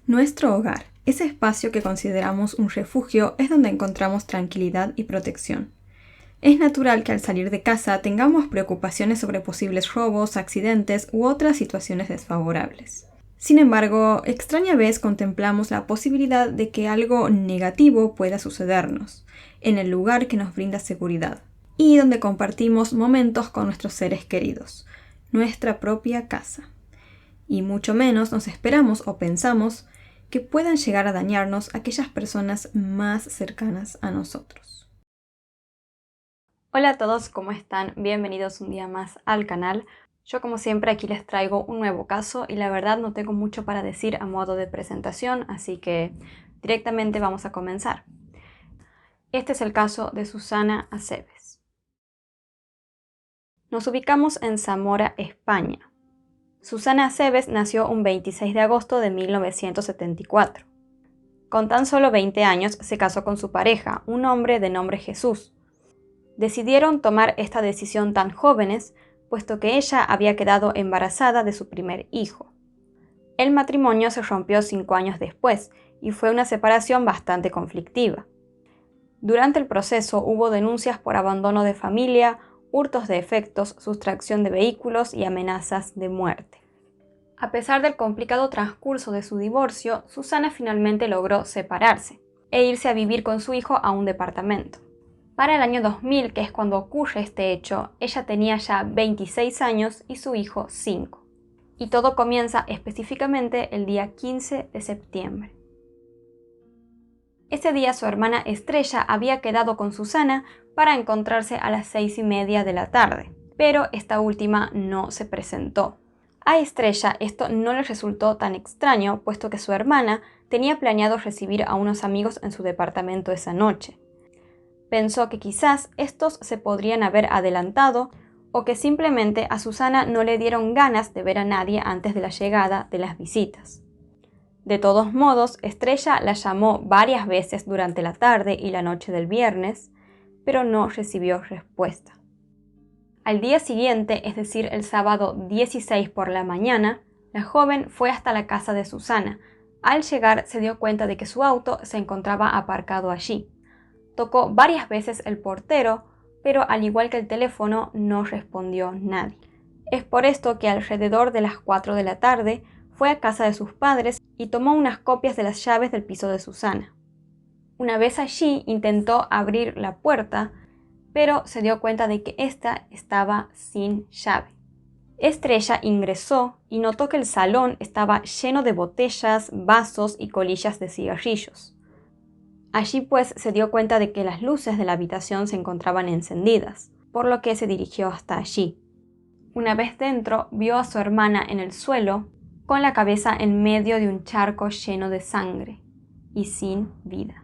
Nuestro hogar, ese espacio que consideramos un refugio, es donde encontramos tranquilidad y protección. Es natural que al salir de casa tengamos preocupaciones sobre posibles robos, accidentes u otras situaciones desfavorables. Sin embargo, extraña vez contemplamos la posibilidad de que algo negativo pueda sucedernos, en el lugar que nos brinda seguridad, y donde compartimos momentos con nuestros seres queridos, nuestra propia casa. Y mucho menos nos esperamos o pensamos que puedan llegar a dañarnos aquellas personas más cercanas a nosotros. Hola a todos, ¿cómo están? Bienvenidos un día más al canal. Yo como siempre aquí les traigo un nuevo caso y la verdad no tengo mucho para decir a modo de presentación, así que directamente vamos a comenzar. Este es el caso de Susana Aceves. Nos ubicamos en Zamora, España. Susana Aceves nació un 26 de agosto de 1974. Con tan solo 20 años se casó con su pareja, un hombre de nombre Jesús. Decidieron tomar esta decisión tan jóvenes, puesto que ella había quedado embarazada de su primer hijo. El matrimonio se rompió 5 años después y fue una separación bastante conflictiva. Durante el proceso hubo denuncias por abandono de familia, hurtos de efectos, sustracción de vehículos y amenazas de muerte. A pesar del complicado transcurso de su divorcio, Susana finalmente logró separarse e irse a vivir con su hijo a un departamento. Para el año 2000, que es cuando ocurre este hecho, ella tenía ya 26 años y su hijo 5. Y todo comienza específicamente el día 15 de septiembre. Ese día su hermana Estrella había quedado con Susana para encontrarse a las 6:30 de la tarde, pero esta última no se presentó. A Estrella esto no le resultó tan extraño, puesto que su hermana tenía planeado recibir a unos amigos en su departamento esa noche. Pensó que quizás estos se podrían haber adelantado o que simplemente a Susana no le dieron ganas de ver a nadie antes de la llegada de las visitas. De todos modos, Estrella la llamó varias veces durante la tarde y la noche del viernes, pero no recibió respuesta. Al día siguiente, es decir, el sábado 16 por la mañana, la joven fue hasta la casa de Susana. Al llegar se dio cuenta de que su auto se encontraba aparcado allí. Tocó varias veces el portero, pero al igual que el teléfono no respondió nadie. Es por esto que alrededor de las 4 de la tarde fue a casa de sus padres y tomó unas copias de las llaves del piso de Susana. Una vez allí intentó abrir la puerta, pero se dio cuenta de que ésta estaba sin llave. Estrella ingresó y notó que el salón estaba lleno de botellas, vasos y colillas de cigarrillos. Allí pues se dio cuenta de que las luces de la habitación se encontraban encendidas, por lo que se dirigió hasta allí. Una vez dentro, vio a su hermana en el suelo, con la cabeza en medio de un charco lleno de sangre y sin vida.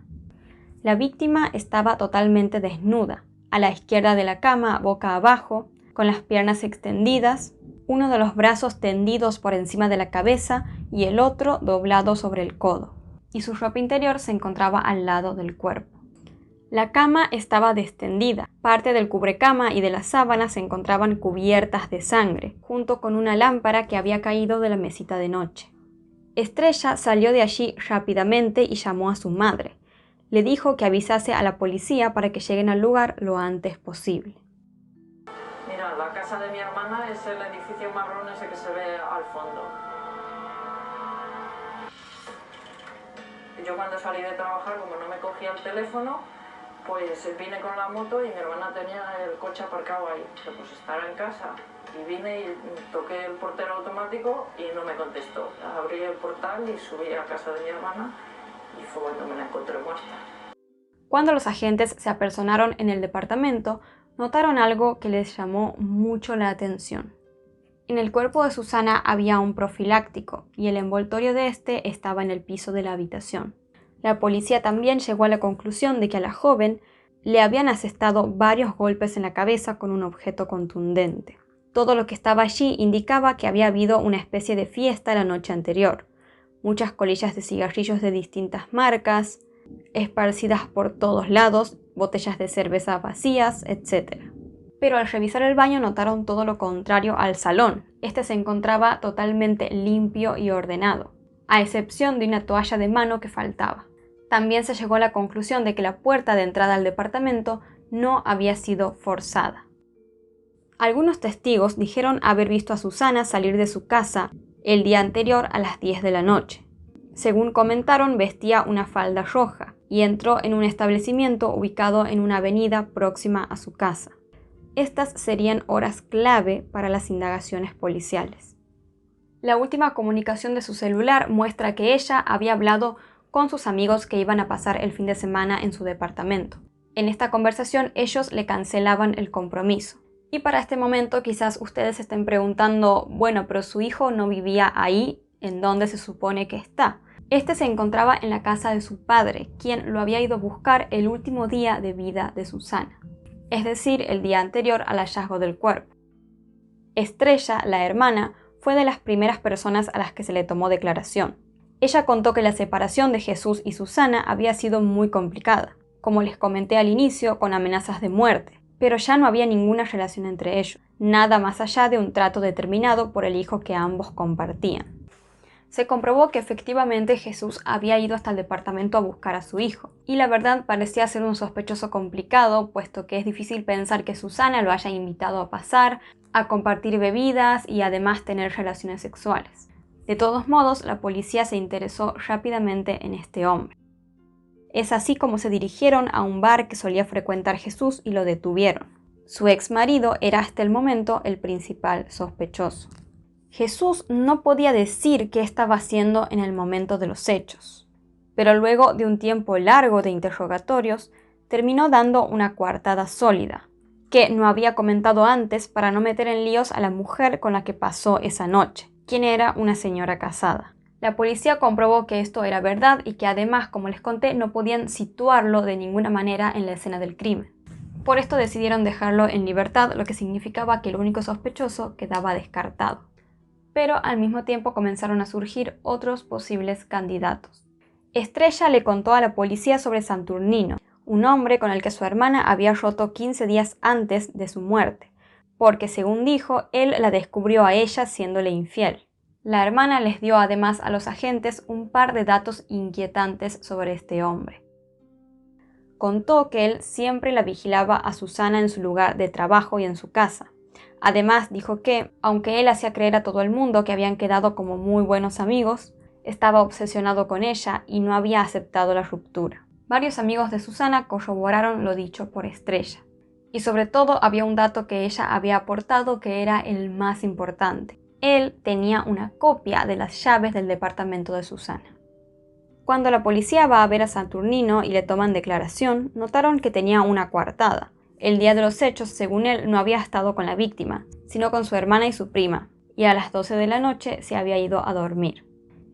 La víctima estaba totalmente desnuda, a la izquierda de la cama, boca abajo, con las piernas extendidas, uno de los brazos tendidos por encima de la cabeza y el otro doblado sobre el codo, y su ropa interior se encontraba al lado del cuerpo. La cama estaba destendida, parte del cubrecama y de las sábanas se encontraban cubiertas de sangre, junto con una lámpara que había caído de la mesita de noche. Estrella salió de allí rápidamente y llamó a su madre. Le dijo que avisase a la policía para que lleguen al lugar lo antes posible. Mira, la casa de mi hermana es el edificio marrón ese que se ve al fondo. Yo cuando salí de trabajar, como no me cogía el teléfono, pues vine con la moto y mi hermana tenía el coche aparcado ahí. Pues estar en casa. Y vine y toqué el portero automático y no me contestó. Abrí el portal y subí a casa de mi hermana y fue cuando me la encontré muerta. Cuando los agentes se apersonaron en el departamento, notaron algo que les llamó mucho la atención. En el cuerpo de Susana había un profiláctico y el envoltorio de este estaba en el piso de la habitación. La policía también llegó a la conclusión de que a la joven le habían asestado varios golpes en la cabeza con un objeto contundente. Todo lo que estaba allí indicaba que había habido una especie de fiesta la noche anterior. Muchas colillas de cigarrillos de distintas marcas, esparcidas por todos lados, botellas de cerveza vacías, etc. Pero al revisar el baño notaron todo lo contrario al salón. Este se encontraba totalmente limpio y ordenado. a excepción de una toalla de mano que faltaba. También se llegó a la conclusión de que la puerta de entrada al departamento no había sido forzada. Algunos testigos dijeron haber visto a Susana salir de su casa el día anterior a las 10 de la noche. Según comentaron, vestía una falda roja y entró en un establecimiento ubicado en una avenida próxima a su casa. Estas serían horas clave para las indagaciones policiales. La última comunicación de su celular muestra que ella había hablado con sus amigos que iban a pasar el fin de semana en su departamento. En esta conversación ellos le cancelaban el compromiso. Y para este momento quizás ustedes estén preguntando, bueno, pero su hijo no vivía ahí, ¿en dónde se supone que está? Este se encontraba en la casa de su padre, quien lo había ido a buscar el último día de vida de Susana, es decir, el día anterior al hallazgo del cuerpo. Estrella, la hermana, fue de las primeras personas a las que se le tomó declaración. Ella contó que la separación de Jesús y Susana había sido muy complicada, como les comenté al inicio, con amenazas de muerte, pero ya no había ninguna relación entre ellos, nada más allá de un trato determinado por el hijo que ambos compartían. Se comprobó que efectivamente Jesús había ido hasta el departamento a buscar a su hijo, y la verdad parecía ser un sospechoso complicado, puesto que es difícil pensar que Susana lo haya invitado a pasar, a compartir bebidas y además tener relaciones sexuales. De todos modos, la policía se interesó rápidamente en este hombre. Es así como se dirigieron a un bar que solía frecuentar Jesús y lo detuvieron. Su ex marido era hasta el momento el principal sospechoso. Jesús no podía decir qué estaba haciendo en el momento de los hechos, pero luego de un tiempo largo de interrogatorios, terminó dando una coartada sólida, que no había comentado antes para no meter en líos a la mujer con la que pasó esa noche, quien era una señora casada. La policía comprobó que esto era verdad y que además, como les conté, no podían situarlo de ninguna manera en la escena del crimen. Por esto decidieron dejarlo en libertad, lo que significaba que el único sospechoso quedaba descartado. Pero al mismo tiempo comenzaron a surgir otros posibles candidatos. Estrella le contó a la policía sobre Saturnino, un hombre con el que su hermana había roto 15 días antes de su muerte, porque según dijo, él la descubrió a ella siéndole infiel. La hermana les dio además a los agentes un par de datos inquietantes sobre este hombre. Contó que él siempre la vigilaba a Susana en su lugar de trabajo y en su casa. Además dijo que, aunque él hacía creer a todo el mundo que habían quedado como muy buenos amigos, estaba obsesionado con ella y no había aceptado la ruptura. Varios amigos de Susana corroboraron lo dicho por Estrella. Y sobre todo había un dato que ella había aportado que era el más importante. Él tenía una copia de las llaves del departamento de Susana. Cuando la policía va a ver a Saturnino y le toman declaración, notaron que tenía una coartada. El día de los hechos, según él, no había estado con la víctima, sino con su hermana y su prima, y a las 12 de la noche se había ido a dormir.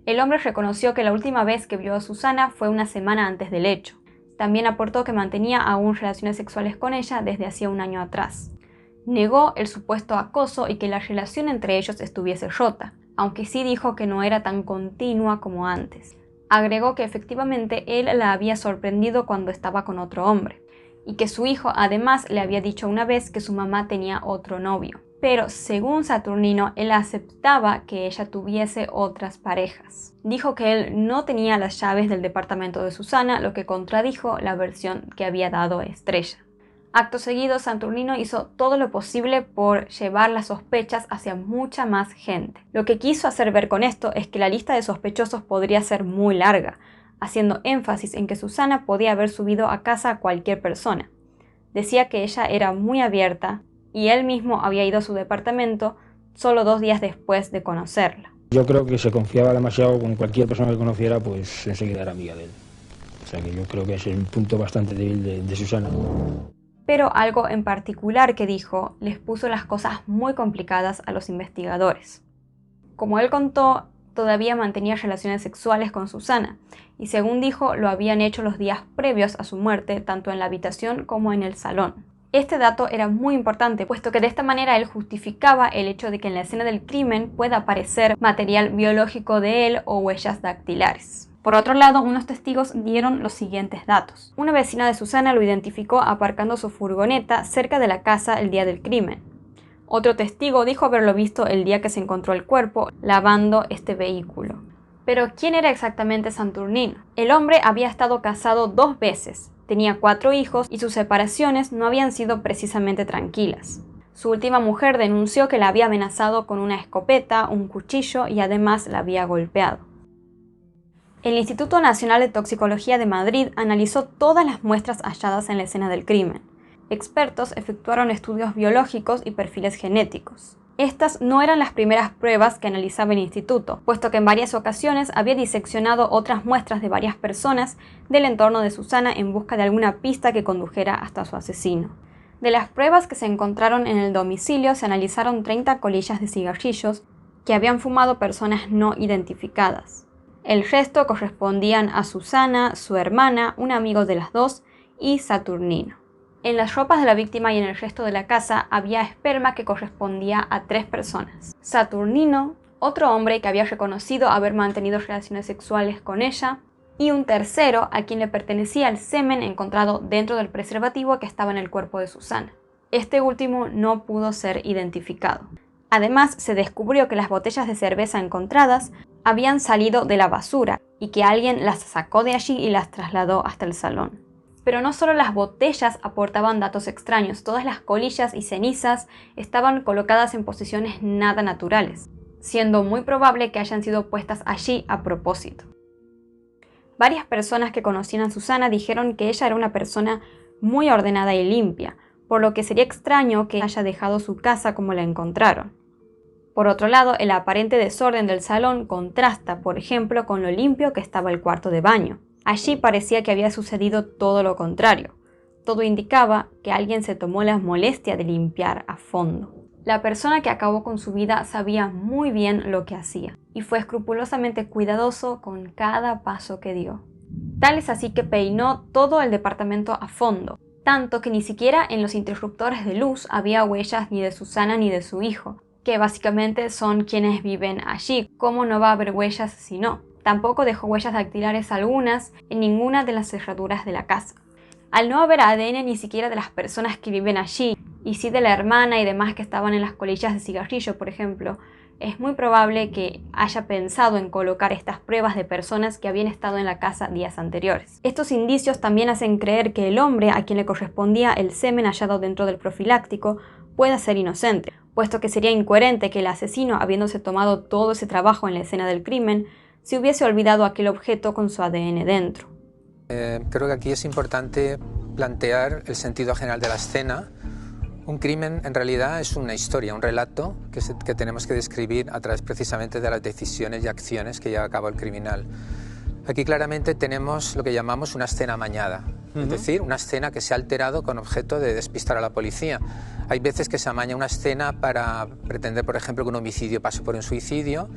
El hombre reconoció que la última vez que vio a Susana fue una semana antes del hecho. También aportó que mantenía aún relaciones sexuales con ella desde hacía un año atrás. Negó el supuesto acoso y que la relación entre ellos estuviese rota, aunque sí dijo que no era tan continua como antes. Agregó que efectivamente él la había sorprendido cuando estaba con otro hombre, y que su hijo además le había dicho una vez que su mamá tenía otro novio. Pero según Saturnino, él aceptaba que ella tuviese otras parejas. Dijo que él no tenía las llaves del departamento de Susana, lo que contradijo la versión que había dado Estrella. Acto seguido, Saturnino hizo todo lo posible por llevar las sospechas hacia mucha más gente. Lo que quiso hacer ver con esto es que la lista de sospechosos podría ser muy larga, haciendo énfasis en que Susana podía haber subido a casa a cualquier persona. Decía que ella era muy abierta y él mismo había ido a su departamento solo 2 días después de conocerla. Yo creo que se confiaba demasiado con cualquier persona que conociera, pues enseguida era amiga de él. O sea que yo creo que ese es un punto bastante débil de Susana. Pero algo en particular que dijo les puso las cosas muy complicadas a los investigadores. Como él contó, todavía mantenía relaciones sexuales con Susana, y según dijo, lo habían hecho los días previos a su muerte, tanto en la habitación como en el salón. Este dato era muy importante, puesto que de esta manera él justificaba el hecho de que en la escena del crimen pueda aparecer material biológico de él o huellas dactilares. Por otro lado, unos testigos dieron los siguientes datos. Una vecina de Susana lo identificó aparcando su furgoneta cerca de la casa el día del crimen. Otro testigo dijo haberlo visto el día que se encontró el cuerpo lavando este vehículo. Pero ¿quién era exactamente Saturnino? El hombre había estado casado 2 veces, tenía 4 hijos y sus separaciones no habían sido precisamente tranquilas. Su última mujer denunció que la había amenazado con una escopeta, un cuchillo y además la había golpeado. El Instituto Nacional de Toxicología de Madrid analizó todas las muestras halladas en la escena del crimen. Expertos efectuaron estudios biológicos y perfiles genéticos. Estas no eran las primeras pruebas que analizaba el instituto, puesto que en varias ocasiones había diseccionado otras muestras de varias personas del entorno de Susana en busca de alguna pista que condujera hasta su asesino. De las pruebas que se encontraron en el domicilio se analizaron 30 colillas de cigarrillos que habían fumado personas no identificadas. El resto correspondían a Susana, su hermana, un amigo de las dos y Saturnino. En las ropas de la víctima y en el resto de la casa había esperma que correspondía a 3 personas. Saturnino, otro hombre que había reconocido haber mantenido relaciones sexuales con ella, y un tercero a quien le pertenecía el semen encontrado dentro del preservativo que estaba en el cuerpo de Susana. Este último no pudo ser identificado. Además, se descubrió que las botellas de cerveza encontradas habían salido de la basura y que alguien las sacó de allí y las trasladó hasta el salón. Pero no solo las botellas aportaban datos extraños, todas las colillas y cenizas estaban colocadas en posiciones nada naturales, siendo muy probable que hayan sido puestas allí a propósito. Varias personas que conocían a Susana dijeron que ella era una persona muy ordenada y limpia, por lo que sería extraño que haya dejado su casa como la encontraron. Por otro lado, el aparente desorden del salón contrasta, por ejemplo, con lo limpio que estaba el cuarto de baño. Allí parecía que había sucedido todo lo contrario. Todo indicaba que alguien se tomó la molestia de limpiar a fondo. La persona que acabó con su vida sabía muy bien lo que hacía y fue escrupulosamente cuidadoso con cada paso que dio. Tal es así que peinó todo el departamento a fondo, tanto que ni siquiera en los interruptores de luz había huellas ni de Susana ni de su hijo, que básicamente son quienes viven allí. ¿Cómo no va a haber huellas si no? Tampoco dejó huellas dactilares algunas en ninguna de las cerraduras de la casa. Al no haber ADN ni siquiera de las personas que viven allí, y sí de la hermana y demás que estaban en las colillas de cigarrillo, por ejemplo, es muy probable que haya pensado en colocar estas pruebas de personas que habían estado en la casa días anteriores. Estos indicios también hacen creer que el hombre a quien le correspondía el semen hallado dentro del profiláctico pueda ser inocente, puesto que sería incoherente que el asesino, habiéndose tomado todo ese trabajo en la escena del crimen, se hubiese olvidado aquel objeto con su ADN dentro. Creo que aquí es importante plantear el sentido general de la escena. Un crimen en realidad es una historia, un relato que tenemos que describir a través precisamente de las decisiones y acciones que lleva a cabo el criminal. Aquí claramente tenemos lo que llamamos una escena amañada, es decir, una escena que se ha alterado con objeto de despistar a la policía. Hay veces que se amaña una escena para pretender, por ejemplo, que un homicidio pase por un suicidio,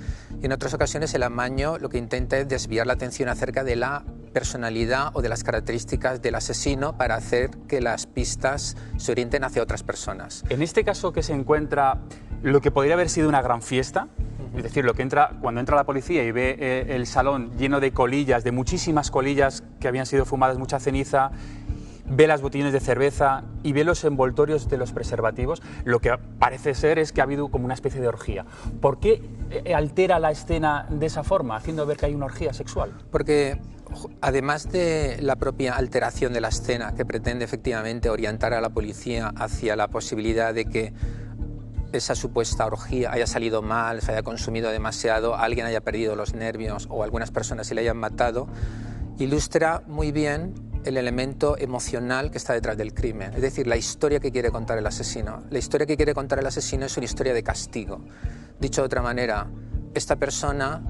y en otras ocasiones el amaño lo que intenta es desviar la atención acerca de la personalidad o de las características del asesino para hacer que las pistas se orienten hacia otras personas. En este caso que se encuentra lo que podría haber sido una gran fiesta, es decir, cuando entra la policía y ve el salón lleno de colillas, de muchísimas colillas que habían sido fumadas, mucha ceniza, ve las botellones de cerveza y ve los envoltorios de los preservativos, lo que parece ser es que ha habido como una especie de orgía. ¿Por qué altera la escena de esa forma, haciendo ver que hay una orgía sexual? Porque además de la propia alteración de la escena, que pretende efectivamente orientar a la policía hacia la posibilidad de que esa supuesta orgía haya salido mal, se haya consumido demasiado, alguien haya perdido los nervios o algunas personas se le hayan matado, ilustra muy bien el elemento emocional que está detrás del crimen, es decir, la historia que quiere contar el asesino. La historia que quiere contar el asesino es una historia de castigo. Dicho de otra manera, esta persona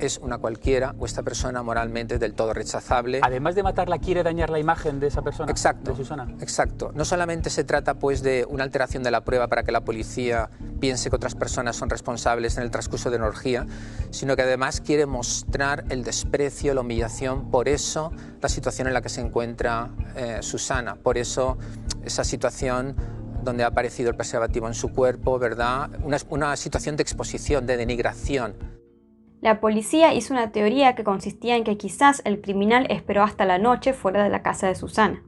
es una cualquiera o esta persona moralmente es del todo rechazable. Además de matarla, ¿quiere dañar la imagen de esa persona? Exacto, de Susana. Exacto. No solamente se trata pues de una alteración de la prueba para que la policía piense que otras personas son responsables en el transcurso de una orgía, sino que además quiere mostrar el desprecio, la humillación, por eso la situación en la que se encuentra Susana, por eso esa situación donde ha aparecido el preservativo en su cuerpo, ¿verdad? Una situación de exposición, de denigración. La policía hizo una teoría que consistía en que quizás el criminal esperó hasta la noche fuera de la casa de Susana.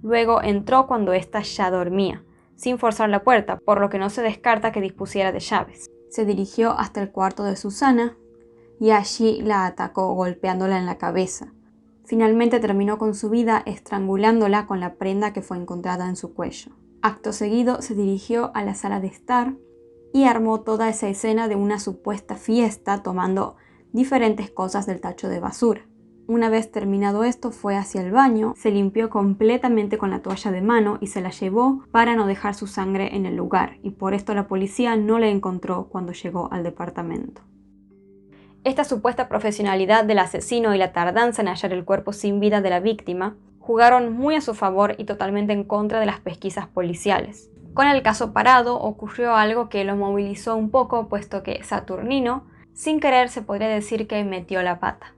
Luego entró cuando ésta ya dormía, sin forzar la puerta, por lo que no se descarta que dispusiera de llaves. Se dirigió hasta el cuarto de Susana, y allí la atacó golpeándola en la cabeza. Finalmente terminó con su vida estrangulándola con la prenda que fue encontrada en su cuello. Acto seguido se dirigió a la sala de estar y armó toda esa escena de una supuesta fiesta tomando diferentes cosas del tacho de basura. Una vez terminado esto, fue hacia el baño, se limpió completamente con la toalla de mano y se la llevó para no dejar su sangre en el lugar, y por esto la policía no la encontró cuando llegó al departamento. Esta supuesta profesionalidad del asesino y la tardanza en hallar el cuerpo sin vida de la víctima jugaron muy a su favor y totalmente en contra de las pesquisas policiales. Con el caso parado ocurrió algo que lo movilizó un poco, puesto que Saturnino, sin querer se podría decir que metió la pata.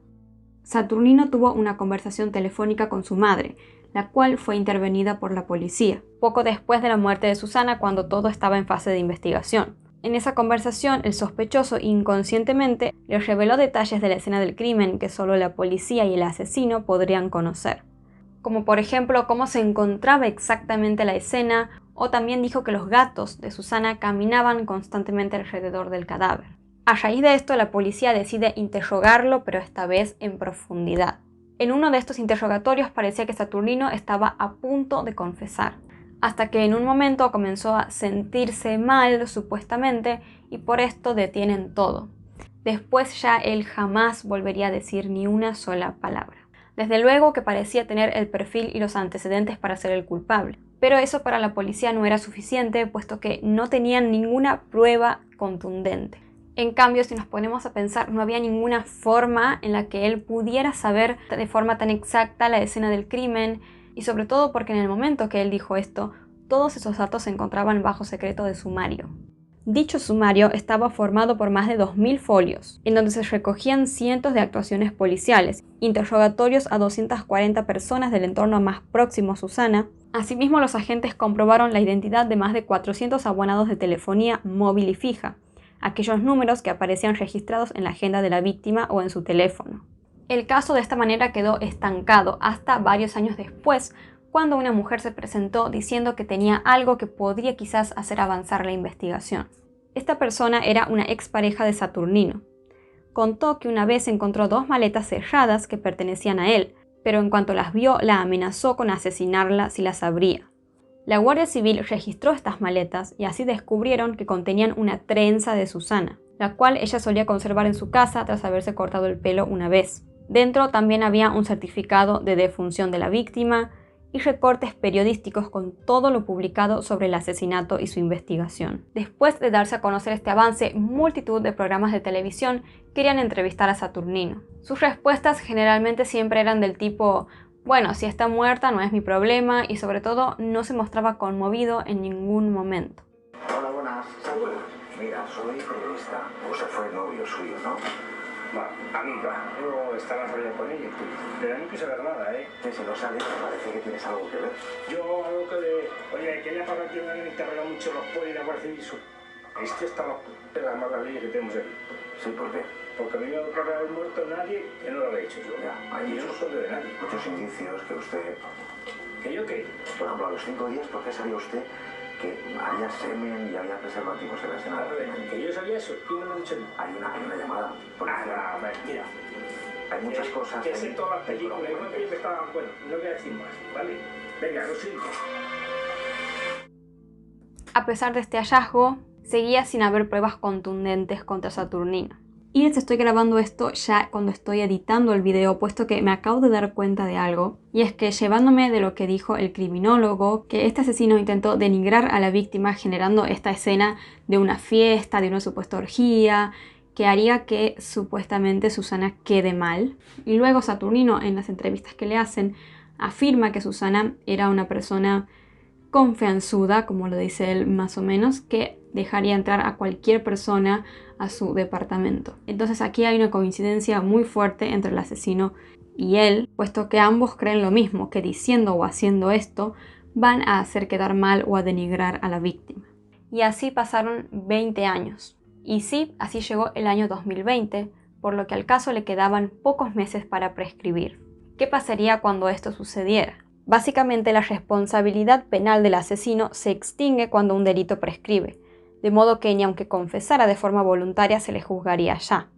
Saturnino tuvo una conversación telefónica con su madre, la cual fue intervenida por la policía, poco después de la muerte de Susana, cuando todo estaba en fase de investigación. En esa conversación, el sospechoso inconscientemente le reveló detalles de la escena del crimen que solo la policía y el asesino podrían conocer, como por ejemplo cómo se encontraba exactamente la escena, o también dijo que los gatos de Susana caminaban constantemente alrededor del cadáver. A raíz de esto, la policía decide interrogarlo, pero esta vez en profundidad. En uno de estos interrogatorios parecía que Saturnino estaba a punto de confesar, hasta que en un momento comenzó a sentirse mal, supuestamente, y por esto detienen todo. Después ya él jamás volvería a decir ni una sola palabra. Desde luego que parecía tener el perfil y los antecedentes para ser el culpable, pero eso para la policía no era suficiente, puesto que no tenían ninguna prueba contundente. En cambio, si nos ponemos a pensar, no había ninguna forma en la que él pudiera saber de forma tan exacta la escena del crimen, y sobre todo porque en el momento que él dijo esto, todos esos datos se encontraban bajo secreto de sumario. Dicho sumario estaba formado por más de 2000 folios, en donde se recogían cientos de actuaciones policiales, interrogatorios a 240 personas del entorno más próximo a Susana. Asimismo, los agentes comprobaron la identidad de más de 400 abonados de telefonía móvil y fija, aquellos números que aparecían registrados en la agenda de la víctima o en su teléfono. El caso de esta manera quedó estancado hasta varios años después, cuando una mujer se presentó diciendo que tenía algo que podría quizás hacer avanzar la investigación. Esta persona era una expareja de Saturnino. Contó que una vez encontró 2 maletas cerradas que pertenecían a él, pero en cuanto las vio la amenazó con asesinarla si las abría. La Guardia Civil registró estas maletas y así descubrieron que contenían una trenza de Susana, la cual ella solía conservar en su casa tras haberse cortado el pelo una vez. Dentro también había un certificado de defunción de la víctima y recortes periodísticos con todo lo publicado sobre el asesinato y su investigación. Después de darse a conocer este avance, multitud de programas de televisión querían entrevistar a Saturnino. Sus respuestas generalmente siempre eran del tipo: bueno, si está muerta no es mi problema, y sobre todo no se mostraba conmovido en ningún momento. Hola, buenas. Mira, soy periodista. Usted fue novio suyo, ¿no? Amiga, yo estaba enrollado con ella, pero no quiso ver nada, ¿eh? Que si no sale, parece que tienes algo que ver. Yo algo que de... Oye, que le ha pasado que me han interrogado mucho los polis y la Guardia Civil. Esto está de las malas leyes que tenemos aquí. Sí, ¿por qué? Porque a mí me ha declarado haber muerto nadie que no lo había hecho yo. Ya, hay y yo no soy de nadie. muchos indicios que usted... ¿Que yo qué? Por ejemplo, a los 5 días, ¿por qué sabía usted que había semen y había preservativos en la escena? Que yo sabía eso, ¿quién me lo ha dicho? Hay una llamada. Mentira. Hay muchas cosas. Que sé todas las películas, igual que yo me estaba... Bueno, no voy a decir más, ¿vale? Venga, lo siento. A pesar de este hallazgo, seguía sin haber pruebas contundentes contra Saturnino. Y les estoy grabando esto ya cuando estoy editando el video, puesto que me acabo de dar cuenta de algo, y es que llevándome de lo que dijo el criminólogo, que este asesino intentó denigrar a la víctima generando esta escena de una fiesta, de una supuesta orgía, que haría que supuestamente Susana quede mal. Y luego Saturnino, en las entrevistas que le hacen, afirma que Susana era una persona confianzuda, como lo dice él más o menos, que dejaría entrar a cualquier persona a su departamento. Entonces aquí hay una coincidencia muy fuerte entre el asesino y él, puesto que ambos creen lo mismo, que diciendo o haciendo esto van a hacer quedar mal o a denigrar a la víctima. Y así pasaron 20 años. Y sí, así llegó el año 2020, por lo que al caso le quedaban pocos meses para prescribir. ¿Qué pasaría cuando esto sucediera? Básicamente, la responsabilidad penal del asesino se extingue cuando un delito prescribe, de modo que ni aunque confesara de forma voluntaria se le juzgaría ya.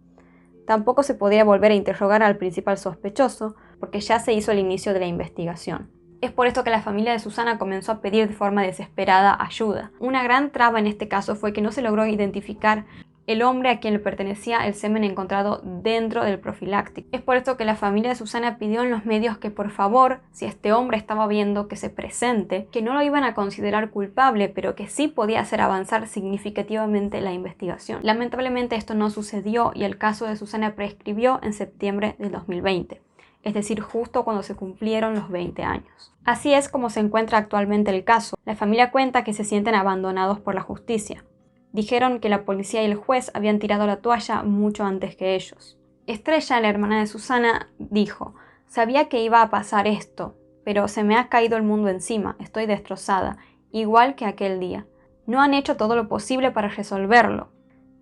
Tampoco se podría volver a interrogar al principal sospechoso, porque ya se hizo el inicio de la investigación. Es por esto que la familia de Susana comenzó a pedir de forma desesperada ayuda. Una gran traba en este caso fue que no se logró identificar el hombre a quien le pertenecía el semen encontrado dentro del profiláctico. Es por esto que la familia de Susana pidió en los medios que por favor, si este hombre estaba viendo, que se presente, que no lo iban a considerar culpable, pero que sí podía hacer avanzar significativamente la investigación. Lamentablemente esto no sucedió y el caso de Susana prescribió en septiembre del 2020. Es decir, justo cuando se cumplieron los 20 años. Así es como se encuentra actualmente el caso. La familia cuenta que se sienten abandonados por la justicia. Dijeron que la policía y el juez habían tirado la toalla mucho antes que ellos. Estrella, la hermana de Susana, dijo: «Sabía que iba a pasar esto, pero se me ha caído el mundo encima, estoy destrozada, igual que aquel día. No han hecho todo lo posible para resolverlo.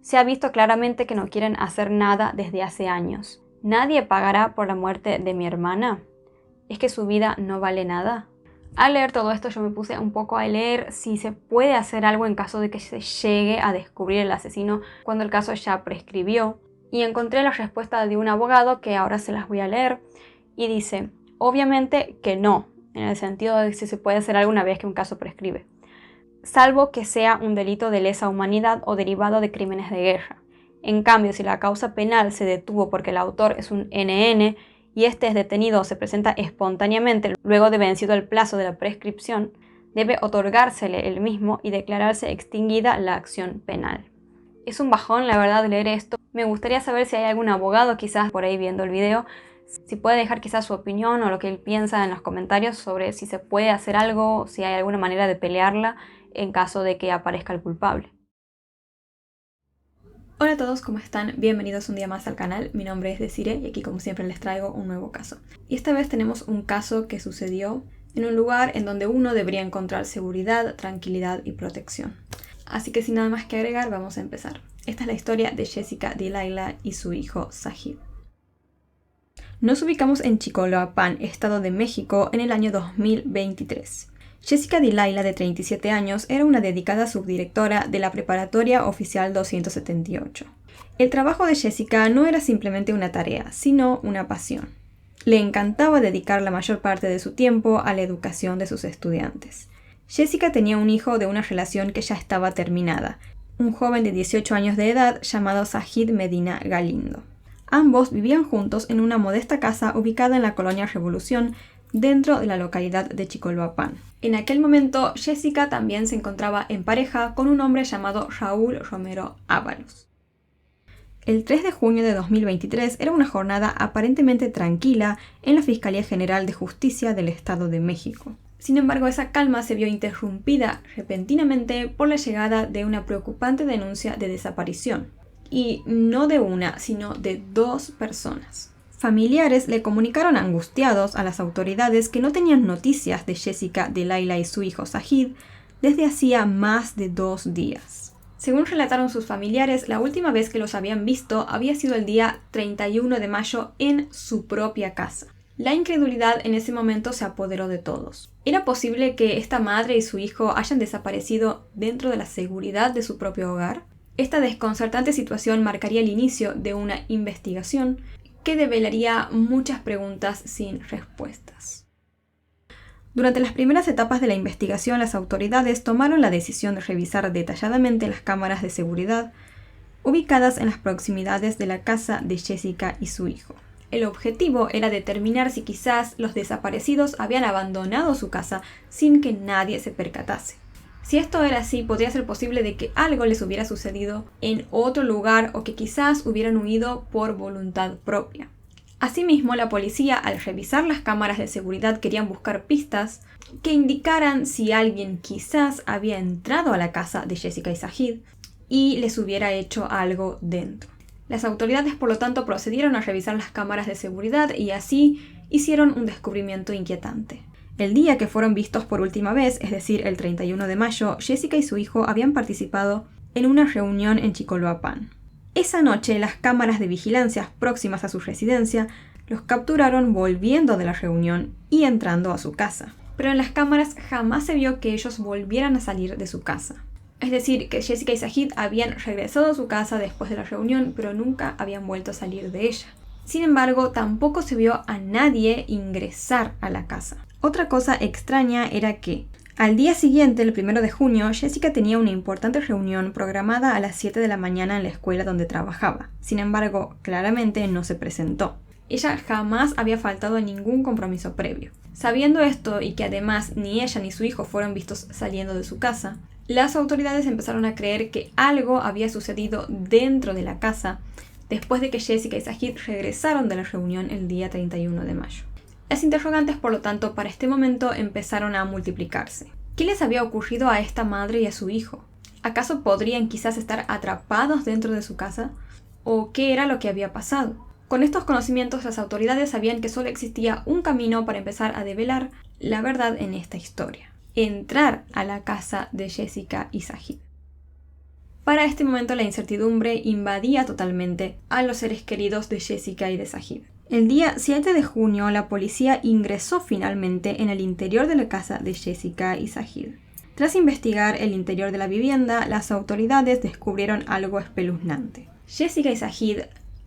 Se ha visto claramente que no quieren hacer nada desde hace años. ¿Nadie pagará por la muerte de mi hermana? ¿Es que su vida no vale nada?». Al leer todo esto yo me puse un poco a leer si se puede hacer algo en caso de que se llegue a descubrir el asesino cuando el caso ya prescribió. Y encontré la respuesta de un abogado que ahora se las voy a leer. Y dice: obviamente que no, en el sentido de si se puede hacer algo una vez que un caso prescribe. Salvo que sea un delito de lesa humanidad o derivado de crímenes de guerra. En cambio, si la causa penal se detuvo porque el autor es un NN y este es detenido o se presenta espontáneamente luego de vencido el plazo de la prescripción, debe otorgársele el mismo y declararse extinguida la acción penal. Es un bajón, la verdad, leer esto. Me gustaría saber si hay algún abogado quizás por ahí viendo el video, si puede dejar quizás su opinión o lo que él piensa en los comentarios sobre si se puede hacer algo, si hay alguna manera de pelearla en caso de que aparezca el culpable. Hola a todos, ¿cómo están? Bienvenidos un día más al canal. Mi nombre es Desiree y aquí como siempre les traigo un nuevo caso. Y esta vez tenemos un caso que sucedió en un lugar en donde uno debería encontrar seguridad, tranquilidad y protección. Así que sin nada más que agregar, vamos a empezar. Esta es la historia de Jessica Delilah y su hijo Zahid. Nos ubicamos en Chicoloapan, Estado de México, en el año 2023. Jessica Delilah, de 37 años, era una dedicada subdirectora de la Preparatoria Oficial 278. El trabajo de Jessica no era simplemente una tarea, sino una pasión. Le encantaba dedicar la mayor parte de su tiempo a la educación de sus estudiantes. Jessica tenía un hijo de una relación que ya estaba terminada, un joven de 18 años de edad llamado Zahid Medina Galindo. Ambos vivían juntos en una modesta casa ubicada en la colonia Revolución, dentro de la localidad de Chicoloapan. En aquel momento, Jessica también se encontraba en pareja con un hombre llamado Raúl Romero Ábalos. El 3 de junio de 2023 era una jornada aparentemente tranquila en la Fiscalía General de Justicia del Estado de México. Sin embargo, esa calma se vio interrumpida repentinamente por la llegada de una preocupante denuncia de desaparición. Y no de una, sino de 2 personas. Familiares le comunicaron angustiados a las autoridades que no tenían noticias de Jessica Delilah y su hijo Zahid desde hacía más de 2 días. Según relataron sus familiares, la última vez que los habían visto había sido el día 31 de mayo en su propia casa. La incredulidad en ese momento se apoderó de todos. ¿Era posible que esta madre y su hijo hayan desaparecido dentro de la seguridad de su propio hogar? Esta desconcertante situación marcaría el inicio de una investigación que develaría muchas preguntas sin respuestas. Durante las primeras etapas de la investigación, las autoridades tomaron la decisión de revisar detalladamente las cámaras de seguridad ubicadas en las proximidades de la casa de Jessica y su hijo. El objetivo era determinar si quizás los desaparecidos habían abandonado su casa sin que nadie se percatase. Si esto era así, podría ser posible de que algo les hubiera sucedido en otro lugar o que quizás hubieran huido por voluntad propia. Asimismo, la policía, al revisar las cámaras de seguridad, querían buscar pistas que indicaran si alguien quizás había entrado a la casa de Jessica y Zahid y les hubiera hecho algo dentro. Las autoridades, por lo tanto, procedieron a revisar las cámaras de seguridad y así hicieron un descubrimiento inquietante. El día que fueron vistos por última vez, es decir, el 31 de mayo, Jessica y su hijo habían participado en una reunión en Chicoloapan. Esa noche, las cámaras de vigilancia próximas a su residencia los capturaron volviendo de la reunión y entrando a su casa. Pero en las cámaras jamás se vio que ellos volvieran a salir de su casa. Es decir, que Jessica y Sajid habían regresado a su casa después de la reunión, pero nunca habían vuelto a salir de ella. Sin embargo, tampoco se vio a nadie ingresar a la casa. Otra cosa extraña era que, al día siguiente, el 1 de junio, Jessica tenía una importante reunión programada a las 7 de la mañana en la escuela donde trabajaba. Sin embargo, claramente no se presentó. Ella jamás había faltado a ningún compromiso previo. Sabiendo esto y que además ni ella ni su hijo fueron vistos saliendo de su casa, las autoridades empezaron a creer que algo había sucedido dentro de la casa después de que Jessica y Sajid regresaron de la reunión el día 31 de mayo. Las interrogantes, por lo tanto, para este momento empezaron a multiplicarse. ¿Qué les había ocurrido a esta madre y a su hijo? ¿Acaso podrían quizás estar atrapados dentro de su casa? ¿O qué era lo que había pasado? Con estos conocimientos, las autoridades sabían que solo existía un camino para empezar a develar la verdad en esta historia: entrar a la casa de Jessica y Sajid. Para este momento la incertidumbre invadía totalmente a los seres queridos de Jessica y de Sajid. El día 7 de junio la policía ingresó finalmente en el interior de la casa de Jessica y Sajid. Tras investigar el interior de la vivienda, las autoridades descubrieron algo espeluznante. Jessica y Sajid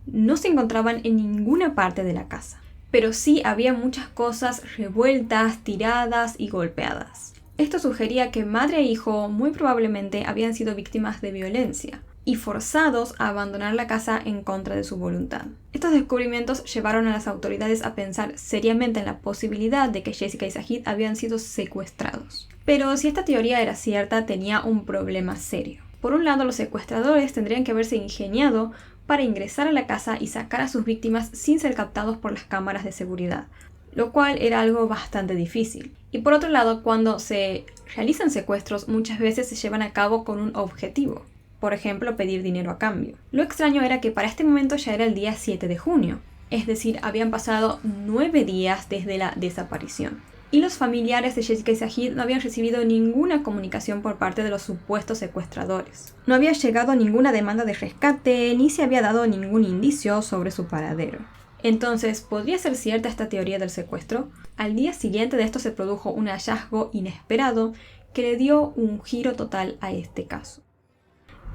no se encontraban en ninguna parte de la casa, pero sí había muchas cosas revueltas, tiradas y golpeadas. Esto sugería que madre e hijo muy probablemente habían sido víctimas de violencia y forzados a abandonar la casa en contra de su voluntad. Estos descubrimientos llevaron a las autoridades a pensar seriamente en la posibilidad de que Jessica y Sajid habían sido secuestrados. Pero si esta teoría era cierta, tenía un problema serio. Por un lado, los secuestradores tendrían que haberse ingeniado para ingresar a la casa y sacar a sus víctimas sin ser captados por las cámaras de seguridad, lo cual era algo bastante difícil. Y por otro lado, cuando se realizan secuestros, muchas veces se llevan a cabo con un objetivo. Por ejemplo, pedir dinero a cambio. Lo extraño era que para este momento ya era el día 7 de junio, es decir, habían pasado 9 días desde la desaparición. Y los familiares de Jessica y Sajid no habían recibido ninguna comunicación por parte de los supuestos secuestradores. No había llegado ninguna demanda de rescate, ni se había dado ningún indicio sobre su paradero. Entonces, ¿podría ser cierta esta teoría del secuestro? Al día siguiente de esto se produjo un hallazgo inesperado que le dio un giro total a este caso.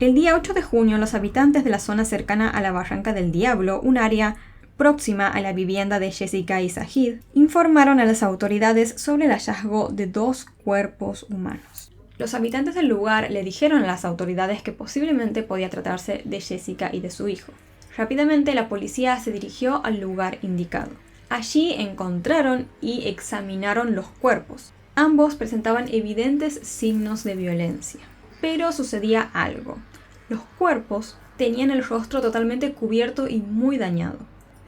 El día 8 de junio, los habitantes de la zona cercana a la Barranca del Diablo, un área próxima a la vivienda de Jessica y Sajid, informaron a las autoridades sobre el hallazgo de 2 cuerpos humanos. Los habitantes del lugar le dijeron a las autoridades que posiblemente podía tratarse de Jessica y de su hijo. Rápidamente la policía se dirigió al lugar indicado. Allí encontraron y examinaron los cuerpos. Ambos presentaban evidentes signos de violencia. Pero sucedía algo. Los cuerpos tenían el rostro totalmente cubierto y muy dañado,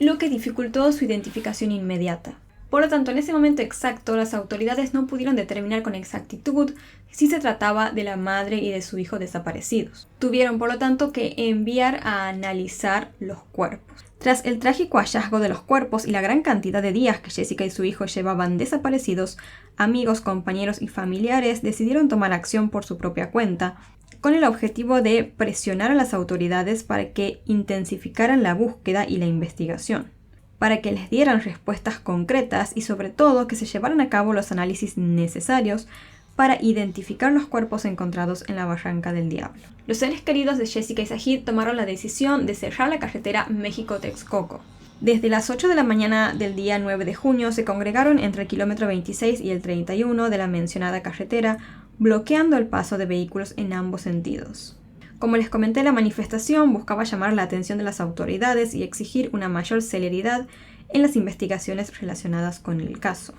lo que dificultó su identificación inmediata. Por lo tanto, en ese momento exacto, las autoridades no pudieron determinar con exactitud si se trataba de la madre y de su hijo desaparecidos. Tuvieron, por lo tanto, que enviar a analizar los cuerpos. Tras el trágico hallazgo de los cuerpos y la gran cantidad de días que Jessica y su hijo llevaban desaparecidos, amigos, compañeros y familiares decidieron tomar acción por su propia cuenta, con el objetivo de presionar a las autoridades para que intensificaran la búsqueda y la investigación, para que les dieran respuestas concretas y sobre todo que se llevaran a cabo los análisis necesarios para identificar los cuerpos encontrados en la Barranca del Diablo. Los seres queridos de Jessica y Sajid tomaron la decisión de cerrar la carretera México-Texcoco. Desde las 8 de la mañana del día 9 de junio se congregaron entre el kilómetro 26 y el 31 de la mencionada carretera, bloqueando el paso de vehículos en ambos sentidos. Como les comenté, la manifestación buscaba llamar la atención de las autoridades y exigir una mayor celeridad en las investigaciones relacionadas con el caso.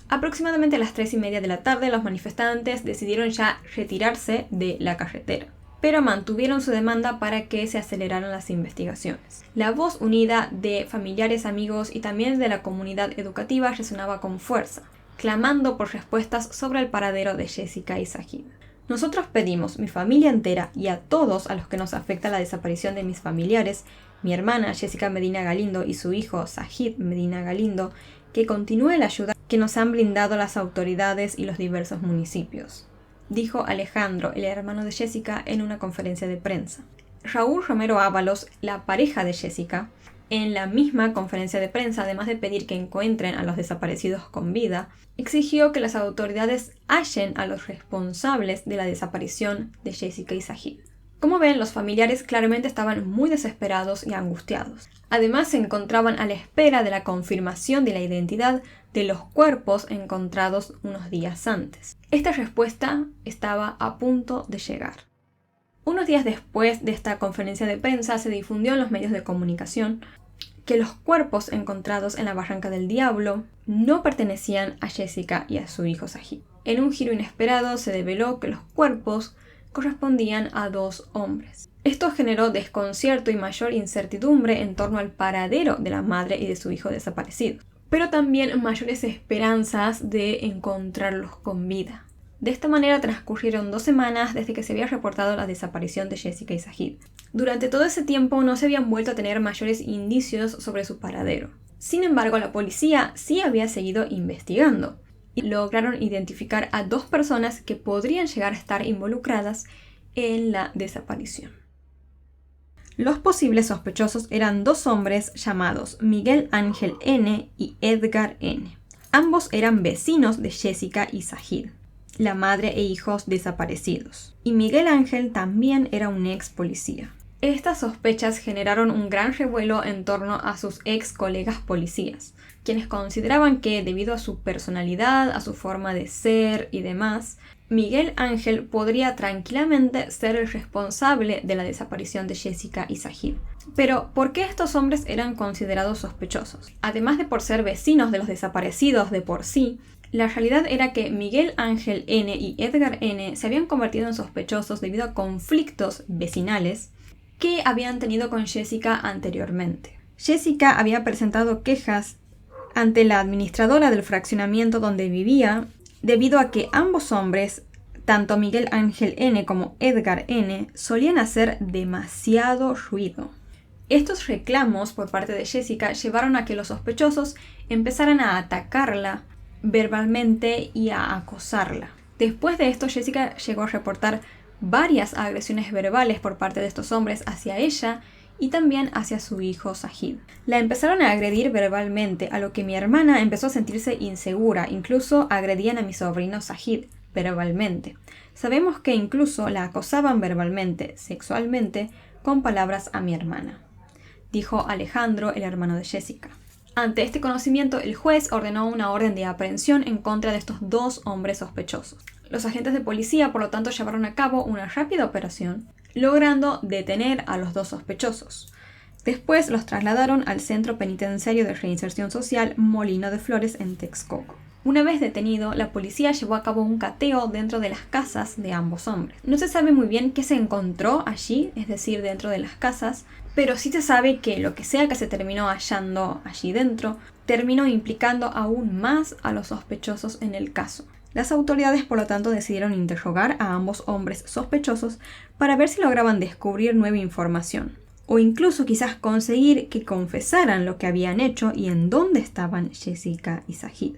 Aproximadamente a las 3:30 de la tarde, los manifestantes decidieron ya retirarse de la carretera, pero mantuvieron su demanda para que se aceleraran las investigaciones. La voz unida de familiares, amigos y también de la comunidad educativa resonaba con fuerza, clamando por respuestas sobre el paradero de Jessica y Sajid. Nosotros pedimos, mi familia entera y a todos a los que nos afecta la desaparición de mis familiares, mi hermana Jessica Medina Galindo y su hijo Sajid Medina Galindo, que continúe la ayuda que nos han brindado las autoridades y los diversos municipios, dijo Alejandro, el hermano de Jessica, en una conferencia de prensa. Raúl Romero Ábalos, la pareja de Jessica, En la misma conferencia de prensa, además de pedir que encuentren a los desaparecidos con vida, exigió que las autoridades hallen a los responsables de la desaparición de Jessica y Zahid. Como ven, los familiares claramente estaban muy desesperados y angustiados. Además, se encontraban a la espera de la confirmación de la identidad de los cuerpos encontrados unos días antes. Esta respuesta estaba a punto de llegar. Unos días después de esta conferencia de prensa se difundió en los medios de comunicación que los cuerpos encontrados en la Barranca del Diablo no pertenecían a Jessica y a su hijo Zahid. En un giro inesperado se develó que los cuerpos correspondían a 2 hombres. Esto generó desconcierto y mayor incertidumbre en torno al paradero de la madre y de su hijo desaparecidos, pero también mayores esperanzas de encontrarlos con vida. De esta manera transcurrieron 2 semanas desde que se había reportado la desaparición de Jessica y Zahid. Durante todo ese tiempo no se habían vuelto a tener mayores indicios sobre su paradero. Sin embargo, la policía sí había seguido investigando y lograron identificar a 2 personas que podrían llegar a estar involucradas en la desaparición. Los posibles sospechosos eran 2 hombres llamados Miguel Ángel N. y Edgar N. Ambos eran vecinos de Jessica y Zahid, la madre e hijos desaparecidos. Y Miguel Ángel también era un ex policía. Estas sospechas generaron un gran revuelo en torno a sus ex colegas policías, quienes consideraban que debido a su personalidad, a su forma de ser y demás, Miguel Ángel podría tranquilamente ser el responsable de la desaparición de Jessica y Zahid. Pero, ¿por qué estos hombres eran considerados sospechosos? Además de por ser vecinos de los desaparecidos de por sí, la realidad era que Miguel Ángel N. y Edgar N. se habían convertido en sospechosos debido a conflictos vecinales que habían tenido con Jessica anteriormente. Jessica había presentado quejas ante la administradora del fraccionamiento donde vivía debido a que ambos hombres, tanto Miguel Ángel N. como Edgar N., solían hacer demasiado ruido. Estos reclamos por parte de Jessica llevaron a que los sospechosos empezaran a atacarla verbalmente y a acosarla. Después de esto, Jessica llegó a reportar varias agresiones verbales por parte de estos hombres hacia ella y también hacia su hijo Zahid. La empezaron a agredir verbalmente, a lo que mi hermana empezó a sentirse insegura. Incluso agredían a mi sobrino Zahid verbalmente. Sabemos que incluso la acosaban verbalmente, sexualmente, con palabras a mi hermana, dijo Alejandro, el hermano de Jessica. Ante este conocimiento, el juez ordenó una orden de aprehensión en contra de estos 2 hombres sospechosos. Los agentes de policía, por lo tanto, llevaron a cabo una rápida operación, logrando detener a los 2 sospechosos. Después los trasladaron al Centro Penitenciario de Reinserción Social Molino de Flores en Texcoco. Una vez detenido, la policía llevó a cabo un cateo dentro de las casas de ambos hombres. No se sabe muy bien qué se encontró allí, es decir, dentro de las casas, pero sí se sabe que lo que sea que se terminó hallando allí dentro, terminó implicando aún más a los sospechosos en el caso. Las autoridades, por lo tanto, decidieron interrogar a ambos hombres sospechosos para ver si lograban descubrir nueva información, o incluso quizás conseguir que confesaran lo que habían hecho y en dónde estaban Jessica y Zahid.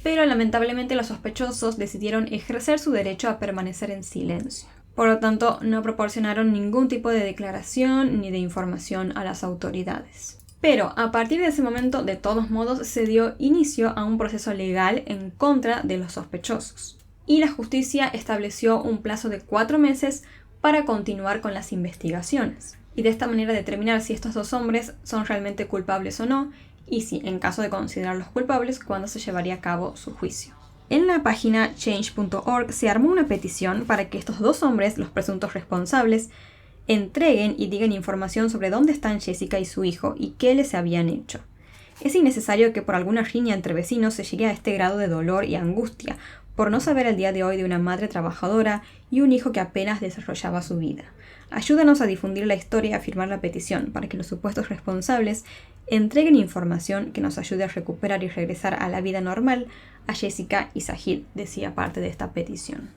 Pero lamentablemente los sospechosos decidieron ejercer su derecho a permanecer en silencio. Por lo tanto, no proporcionaron ningún tipo de declaración ni de información a las autoridades. Pero a partir de ese momento, de todos modos, se dio inicio a un proceso legal en contra de los sospechosos. Y la justicia estableció un plazo de 4 meses para continuar con las investigaciones. Y de esta manera determinar si estos 2 hombres son realmente culpables o no, y si, en caso de considerarlos culpables, cuándo se llevaría a cabo su juicio. En la página change.org se armó una petición para que estos 2 hombres, los presuntos responsables, entreguen y digan información sobre dónde están Jessica y su hijo y qué les habían hecho. Es innecesario que por alguna riña entre vecinos se llegue a este grado de dolor y angustia por no saber el día de hoy de una madre trabajadora y un hijo que apenas desarrollaba su vida. Ayúdanos a difundir la historia y a firmar la petición para que los supuestos responsables entreguen información que nos ayude a recuperar y regresar a la vida normal a Jessica y Zahid, decía parte de esta petición.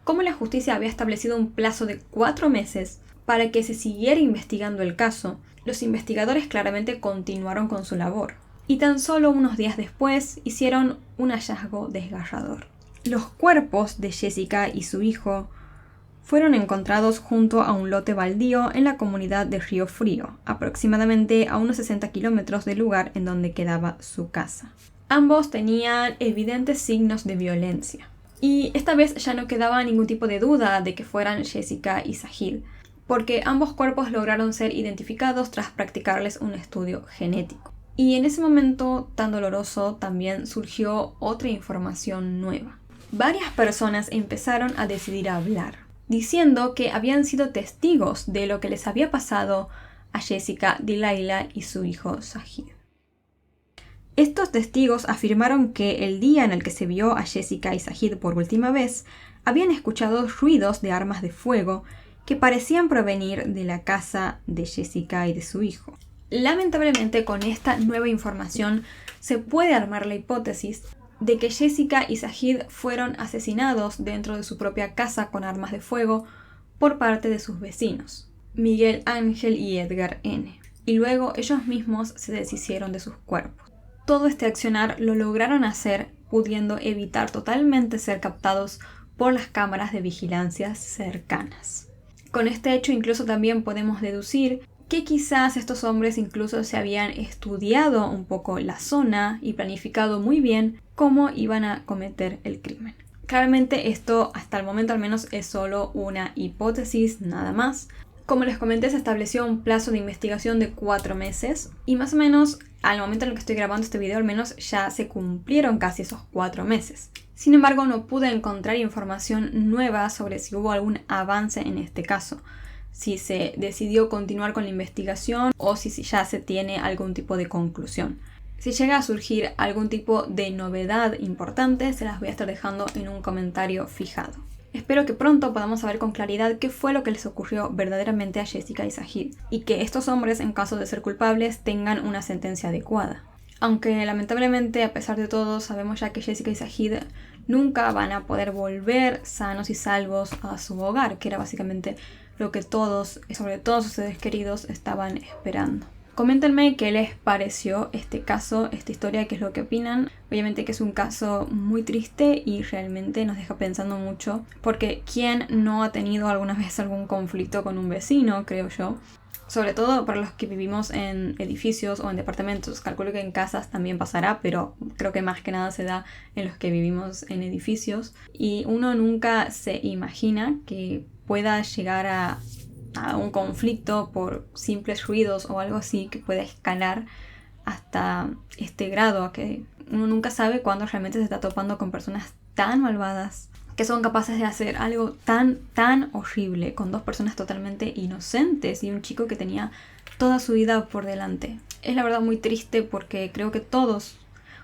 Como la justicia había establecido un plazo de 4 meses para que se siguiera investigando el caso, los investigadores claramente continuaron con su labor. Y tan solo unos días después hicieron un hallazgo desgarrador. Los cuerpos de Jessica y su hijo fueron encontrados junto a un lote baldío en la comunidad de Río Frío, aproximadamente a unos 60 kilómetros del lugar en donde quedaba su casa. Ambos tenían evidentes signos de violencia. Y esta vez ya no quedaba ningún tipo de duda de que fueran Jessica y Zahid, porque ambos cuerpos lograron ser identificados tras practicarles un estudio genético. Y en ese momento tan doloroso también surgió otra información nueva. Varias personas empezaron a decidir hablar, diciendo que habían sido testigos de lo que les había pasado a Jessica, Delilah y su hijo Zahid. Estos testigos afirmaron que el día en el que se vio a Jessica y Zahid por última vez, habían escuchado ruidos de armas de fuego que parecían provenir de la casa de Jessica y de su hijo. Lamentablemente, con esta nueva información se puede armar la hipótesis de que Jessica y Zahid fueron asesinados dentro de su propia casa con armas de fuego por parte de sus vecinos, Miguel Ángel y Edgar N. Y luego ellos mismos se deshicieron de sus cuerpos. Todo este accionar lo lograron hacer pudiendo evitar totalmente ser captados por las cámaras de vigilancia cercanas. Con este hecho incluso también podemos deducir que quizás estos hombres incluso se habían estudiado un poco la zona y planificado muy bien cómo iban a cometer el crimen. Claramente esto hasta el momento al menos es solo una hipótesis, nada más. Como les comenté, se estableció un plazo de investigación de 4 meses y más o menos al momento en el que estoy grabando este video al menos ya se cumplieron casi esos 4 meses. Sin embargo, no pude encontrar información nueva sobre si hubo algún avance en este caso, si se decidió continuar con la investigación o si ya se tiene algún tipo de conclusión. Si llega a surgir algún tipo de novedad importante, se las voy a estar dejando en un comentario fijado. Espero que pronto podamos saber con claridad qué fue lo que les ocurrió verdaderamente a Jessica y Zahid, y que estos hombres, en caso de ser culpables, tengan una sentencia adecuada. Aunque lamentablemente, a pesar de todo, sabemos ya que Jessica y Zahid nunca van a poder volver sanos y salvos a su hogar, que era básicamente lo que todos, sobre todo sus seres queridos, estaban esperando. Coméntenme qué les pareció este caso, esta historia, qué es lo que opinan. Obviamente que es un caso muy triste y realmente nos deja pensando mucho, porque ¿quién no ha tenido alguna vez algún conflicto con un vecino, creo yo? Sobre todo para los que vivimos en edificios o en departamentos. Calculo que en casas también pasará, pero creo que más que nada se da en los que vivimos en edificios. Y uno nunca se imagina que pueda llegar a un conflicto por simples ruidos o algo así que pueda escalar hasta este grado, que uno nunca sabe cuándo realmente se está topando con personas tan malvadas que son capaces de hacer algo tan horrible con 2 personas totalmente inocentes y un chico que tenía toda su vida por delante. Es la verdad muy triste porque creo que todos,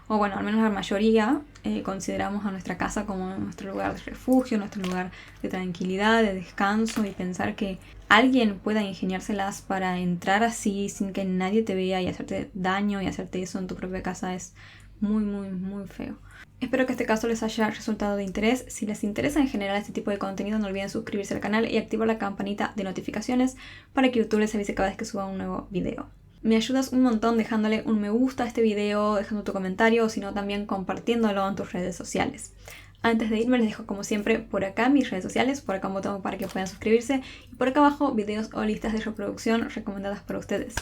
o bueno, al menos la mayoría, consideramos a nuestra casa como nuestro lugar de refugio, nuestro lugar de tranquilidad, de descanso, y pensar que alguien pueda ingeniárselas para entrar así sin que nadie te vea y hacerte daño y hacerte eso en tu propia casa es muy feo. Espero que este caso les haya resultado de interés. Si les interesa en general este tipo de contenido, no olviden suscribirse al canal y activar la campanita de notificaciones para que YouTube les avise cada vez que suba un nuevo video. Me ayudas un montón dejándole un me gusta a este video, dejando tu comentario o si no también compartiéndolo en tus redes sociales. Antes de irme les dejo como siempre por acá mis redes sociales, por acá un botón para que puedan suscribirse y por acá abajo videos o listas de reproducción recomendadas para ustedes.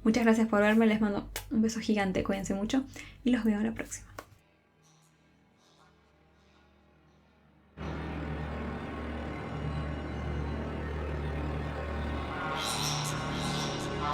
Muchas gracias por verme, les mando un beso gigante, cuídense mucho y los veo a la próxima.